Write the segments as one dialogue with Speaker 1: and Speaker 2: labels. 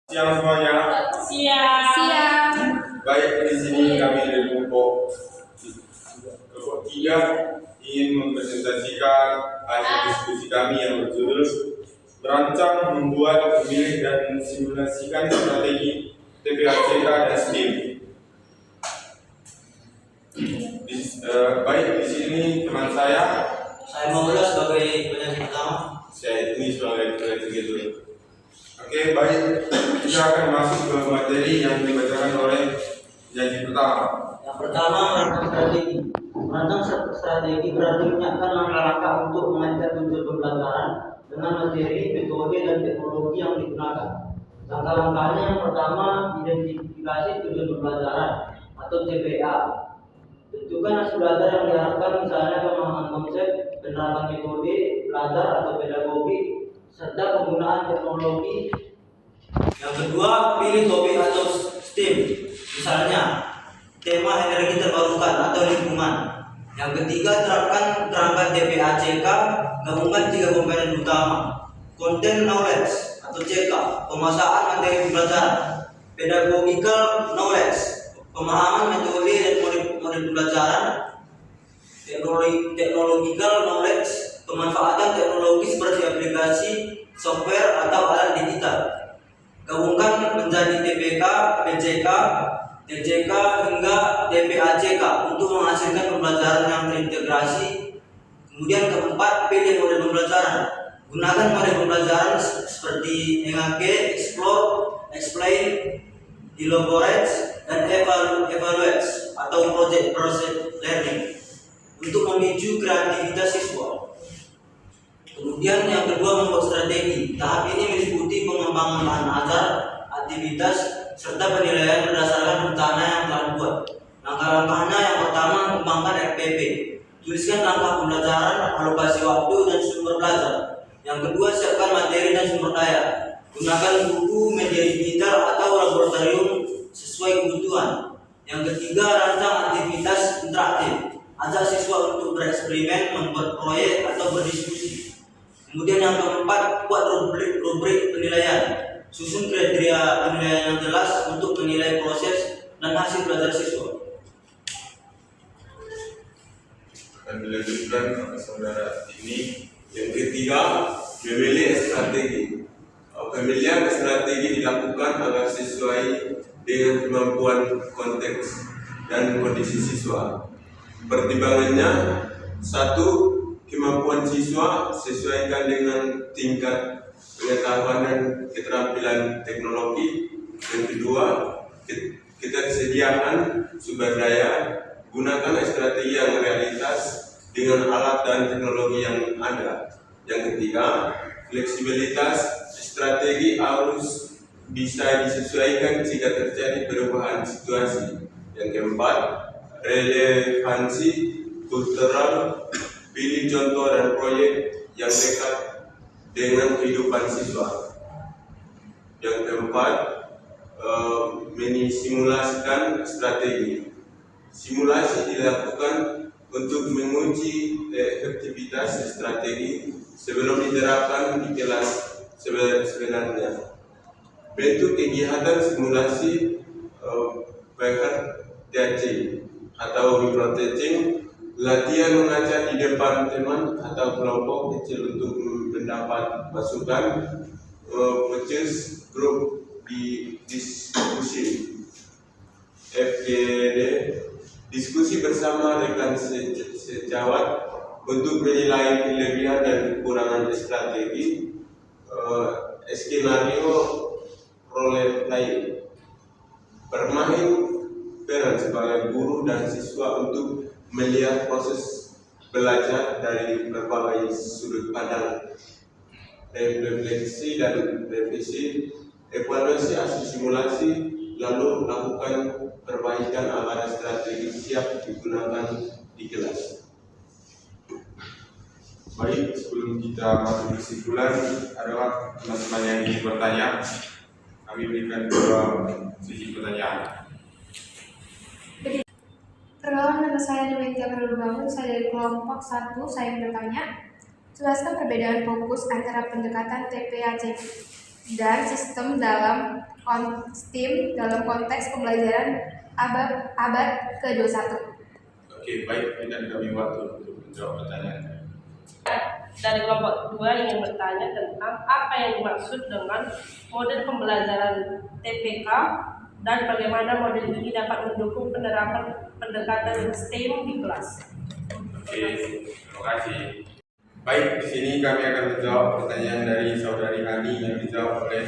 Speaker 1: Siang semuanya.
Speaker 2: Siang.
Speaker 1: Baik, di sini kami dari kelompok 3 ingin mempresentasikan hasil diskusi kami yang berjudul merancang, membuat, memilih dan mensimulasikan strategi TPACK dan STEAM. Baik, di sini teman saya
Speaker 3: Maulana sebagai penyanyi pertama.
Speaker 1: Saya ini sebagai penyanyi. Oke, baik. Kita akan masuk ke materi yang dibacakan oleh penyanyi pertama.
Speaker 3: Yang pertama, merancang strategi. Merancang strategi berarti menyiapkan langkah-langkah untuk mengajar tujuan pembelajaran dengan materi, metode, dan teknologi yang digunakan. Langkah-langkahnya yang pertama, identifikasi tujuan pembelajaran atau TPA. Tentukan hasil belajar yang diharapkan, misalnya pemahaman konsep, penerapan metode belajar atau pedagogi, serta penggunaan teknologi. Yang kedua, pilih topik atau STEAM, misalnya tema energi terbarukan atau lingkungan. Yang ketiga, terangkan TPACK, gabungkan 3 komponen utama: content knowledge atau CK, pemasakan materi pembelajaran; pedagogical knowledge, pemahaman metode dan model pembelajaran; technological knowledge, pemanfaatan teknologi seperti aplikasi, software atau alat digital. Gabungkan menjadi TPK, PCK, TCK hingga TPACK untuk menghasilkan pembelajaran yang terintegrasi. Kemudian keempat, pilih model pembelajaran. Gunakan model pembelajaran seperti engage, explore, explain, elaborate, dan evaluate atau project learning untuk memicu kreativitas siswa. Kemudian yang kedua, membuat strategi. Tahap ini meliputi pengembangan bahan ajar, aktivitas, serta penilaian berdasarkan rencana yang telah dibuat. Langkah-langkahnya yang pertama, kembangkan RPP. Tuliskan langkah pembelajaran, alokasi waktu, dan sumber belajar. Yang kedua, siapkan materi dan sumber daya. Gunakan buku, media digital, atau laboratorium sesuai kebutuhan. Yang ketiga, rancang aktivitas interaktif. Ajak siswa untuk bereksperimen, membuat proyek, atau berdiskusi. Kemudian yang keempat, buat rubrik penilaian. Susun kriteria penilaian yang jelas untuk menilai proses dan hasil belajar siswa.
Speaker 1: Akan dilanjutkan oleh saudara ini. Yang ketiga, memilih strategi. Pemilihan strategi dilakukan agar sesuai dengan kemampuan konteks dan kondisi siswa. Pertimbangannya: 1. Kemampuan siswa sesuaikan dengan tingkat pengetahuan dan keterampilan teknologi. Yang kedua, ketersediaan sumber daya. Gunakan strategi yang realitas dengan alat dan teknologi yang ada. Yang ketiga, fleksibilitas. Strategi harus bisa disesuaikan jika terjadi perubahan situasi. Yang keempat, relevansi kultural. Pilih contoh dan proyek yang dekat dengan kehidupan siswa. Yang keempat, mensimulasikan strategi. Simulasi dilakukan untuk menguji efektivitas strategi sebelum diterapkan di kelas sebenarnya. Bentuk kegiatan simulasi PRTC atau micro teaching. Latihan mengajar di depan teman atau kelompok kecil untuk mendapat masukan. Focus group di diskusi. FGD, diskusi bersama rekan sejawat untuk menilai kelebihan dan kekurangan strategi. Skenario role play, bermain peran sebagai guru dan siswa untuk melihat proses belajar dari berbagai sudut pandang. Refleksi dan revisi, evaluasi hasil simulasi, lalu lakukan perbaikan agar strategi siap digunakan di kelas. Baik, sebelum kita masuk kesimpulan, adalah teman-teman yang ingin bertanya. Kami berikan 2 sesi pertanyaan.
Speaker 2: Perkenalkan, nama saya Demetia Perlubangun, saya dari kelompok 1. Saya bertanya, jelaskan perbedaan fokus antara pendekatan TPACK dan sistem dalam STEAM dalam konteks pembelajaran abad ke-21.
Speaker 1: Oke, baik. Dan kami waktu untuk menjawab pertanyaan.
Speaker 4: Dari kelompok 2 ingin bertanya tentang apa yang dimaksud dengan model pembelajaran TPK dan bagaimana model ini dapat mendukung penerapan pendekatan STEM di kelas.
Speaker 1: Oke, terima kasih. Baik, di sini kami akan menjawab pertanyaan dari saudari Ani yang dijawab oleh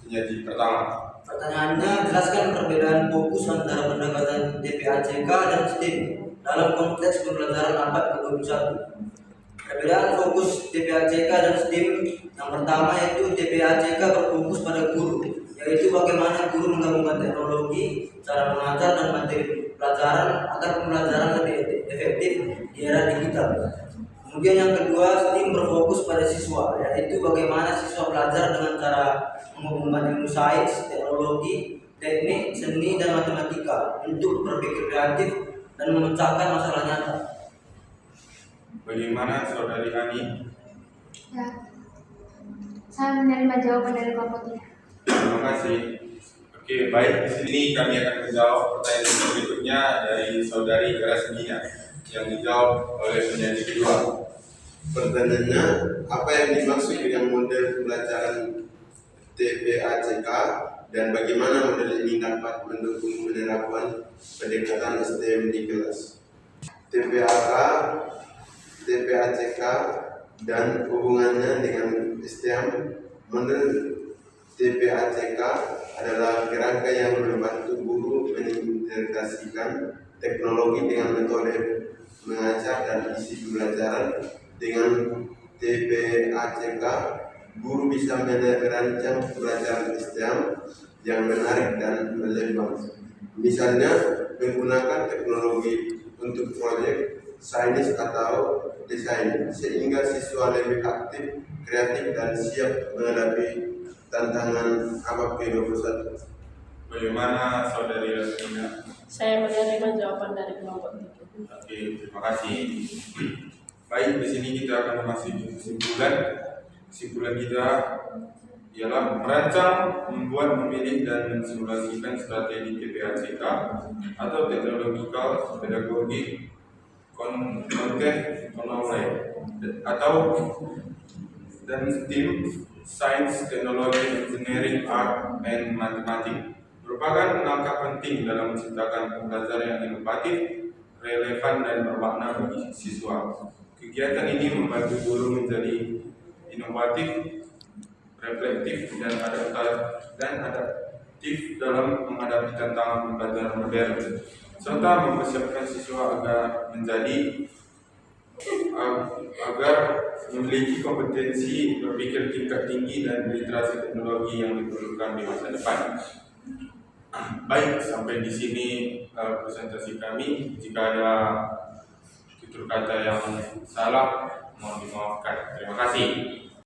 Speaker 1: penyaji pertama.
Speaker 3: Pertanyaannya, jelaskan perbedaan fokus antara pendekatan TPACK dan STEM dalam konteks pembelajaran abad ke-21. Perbedaan fokus TPACK dan STEM yang pertama yaitu TPACK berfokus pada guru, yaitu bagaimana guru menggabungkan teknologi, cara mengajar dan materi pelajaran agar pembelajaran lebih efektif di era digital. Kemudian yang kedua, STEM berfokus pada siswa, yaitu bagaimana siswa belajar dengan cara menghubungkan ilmu sains, teknologi, teknik, seni, dan matematika untuk berpikir kreatif dan memecahkan masalah nyata.
Speaker 1: Bagaimana saudari Ani?
Speaker 2: Ya, saya menerima jawaban dari kelompok 3.
Speaker 1: Terima kasih. Oke, baik. Di sini kami akan menjawab pertanyaan berikutnya dari saudari Rasmina yang dijawab oleh penyaji kedua.
Speaker 5: Pertanyaannya, apa yang dimaksud dengan model pembelajaran TPACK dan bagaimana model ini dapat mendukung penerapan pendekatan STEM di kelas? TPACK dan hubungannya dengan STEM. Model TPACK adalah kerangka yang membantu guru mengintegrasikan teknologi dengan metode mengajar dan isi pembelajaran. Dengan TPACK, guru bisa merancang pembelajaran STEM yang menarik dan relevan. Misalnya, menggunakan teknologi untuk proyek sains atau desain, sehingga siswa lebih aktif, kreatif, dan siap menghadapi tantangan abad ke-21.
Speaker 1: Bagaimana saudari Rasmina?
Speaker 4: Saya menerima jawaban dari kelompok 3.
Speaker 1: Oke, terima kasih. Baik, di sini kita akan memasuki kesimpulan. Kesimpulan kita ialah merancang, membuat, memilih, dan mensimulasikan strategi TPACK atau Technological Pedagogic Content Online atau dan STEM, Science, Technology, Engineering, Art, and Mathematics merupakan langkah penting dalam menciptakan pembelajaran yang inovatif, relevan, dan bermakna bagi siswa. Kegiatan ini membantu guru menjadi inovatif, reflektif, dan adaptif dalam menghadapi tantangan pembelajaran modern, serta mempersiapkan siswa agar memiliki kompetensi berpikir tingkat tinggi dan literasi teknologi yang diperlukan di masa depan. Baik, sampai di sini presentasi kami. Jika ada tutur kata yang salah, mohon dimaafkan. Terima kasih.